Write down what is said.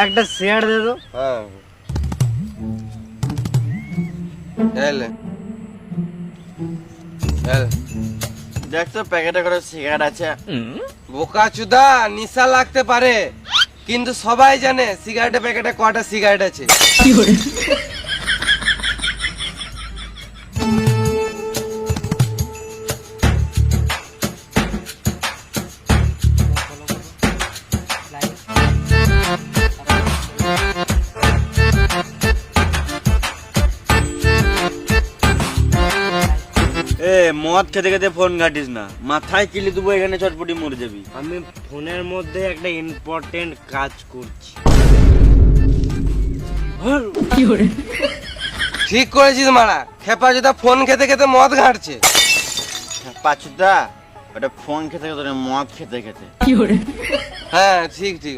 একটা সিগারেট দে তো। হ্যাঁ এলে এলে দেখ তো প্যাকেটে করে সিগারেট আছে। বোকা চুদা, নিশা লাগতে পারে কিন্তু সবাই জানে সিগারেটের প্যাকেটে কটা সিগারেট আছে। এ মদ খেতে খেতে ফোন ঘাটিস না, মাথায় কিলি দেবো, এখানে চটপটি মরে যাবি। আমি ফোনের মধ্যে একটা ইম্পর্টেন্ট কাজ করছি। ঠিক করেছিস মারা, খেপা চুদা ফোন খেতে খেতে মদ ঘাঁটছে। পাচুদা ওটা ফোন খেতে খেতে না, মদ খেতে খেতে। হ্যাঁ ঠিক ঠিক।